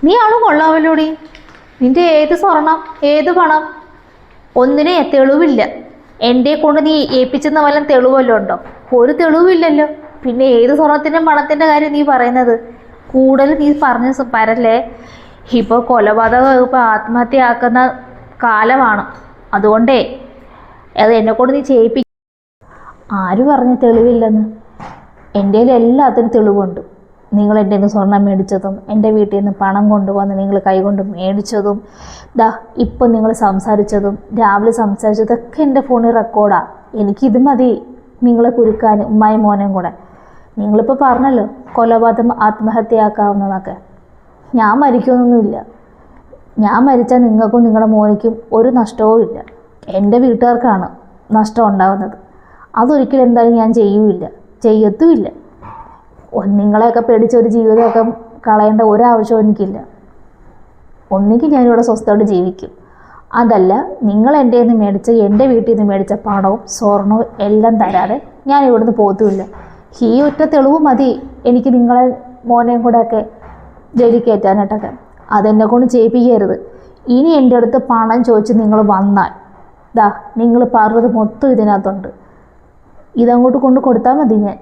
നീ ആളും കൊള്ളാമല്ലോടി. നിന്റെ ഏത് സ്വർണം ഏത് പണം ഒന്നിനും തെളിവില്ല. എൻ്റെ കൊണ്ട് നീ ഏൽപ്പിച്ചെന്ന വല്ല തെളിവല്ലോ ഉണ്ടോ? ഒരു തെളിവില്ലല്ലോ. പിന്നെ ഏത് സ്വർണത്തിൻ്റെയും പണത്തിൻ്റെ കാര്യം നീ പറയുന്നത്? കൂടുതൽ നീ പറഞ്ഞ് പരല്ലേ. ഇപ്പോൾ കൊലപാതക വകുപ്പ് ആത്മഹത്യയാക്കുന്ന കാലമാണ്. അതുകൊണ്ടേ അത് എന്നെക്കൊണ്ട് നീ ചെയ്യിപ്പി. ആര് പറഞ്ഞ തെളിവില്ലെന്ന്? എൻ്റെ കയ്യിൽ എല്ലാത്തിനും തെളിവുണ്ട്. നിങ്ങൾ എൻ്റെ നിന്ന് സ്വർണം മേടിച്ചതും എൻ്റെ വീട്ടിൽ നിന്ന് പണം കൊണ്ടുവന്ന് നിങ്ങൾ കൈകൊണ്ട് മേടിച്ചതും ഇപ്പം നിങ്ങൾ സംസാരിച്ചതും രാവിലെ സംസാരിച്ചതൊക്കെ എൻ്റെ ഫോണിൽ റെക്കോർഡാണ്. എനിക്കിത് മതി നിങ്ങളെ കുരുക്കാൻ, ഉമ്മായും മോനും കൂടെ. നിങ്ങളിപ്പോൾ പറഞ്ഞല്ലോ കൊലപാതകം ആത്മഹത്യയാക്കാവുന്നതൊക്കെ. ഞാൻ മരിക്കുമെന്നൊന്നുമില്ല. ഞാൻ മരിച്ചാൽ നിങ്ങൾക്കും നിങ്ങളുടെ മോനിക്കും ഒരു നഷ്ടവും ഇല്ല. എൻ്റെ വീട്ടുകാർക്കാണ് നഷ്ടം ഉണ്ടാകുന്നത്. അതൊരിക്കലും എന്തായാലും ഞാൻ ചെയ്യത്തുമില്ല. നിങ്ങളെയൊക്കെ പേടിച്ച ഒരു ജീവിതമൊക്കെ കളയേണ്ട ഒരാവശ്യവും എനിക്കില്ല. ഒന്നുകിൽ ഞാനിവിടെ സ്വസ്ഥമായിട്ട് ജീവിക്കും, അതല്ല നിങ്ങൾ എൻ്റെ നിന്ന് മേടിച്ച എൻ്റെ വീട്ടിൽ നിന്ന് മേടിച്ച പണവും സ്വർണവും എല്ലാം തരാതെ ഞാൻ ഇവിടുന്ന് പോകത്തുമില്ല. ഈ ഒറ്റ തെളിവ് മതി എനിക്ക് നിങ്ങളെ മോനെയും കൂടെ ഒക്കെ ജയിലിൽ കയറ്റാനായിട്ടൊക്കെ. അതെന്നെ കൊണ്ട് ചെയ്യിപ്പിക്കരുത്. ഇനി എൻ്റെ അടുത്ത് പണം ചോദിച്ച് നിങ്ങൾ വന്നാൽ നിങ്ങൾ പറഞ്ഞത് മൊത്തം ഇതിനകത്തുണ്ട്. ഇതങ്ങോട്ട് കൊണ്ട് കൊടുത്താൽ മതി. ഞാൻ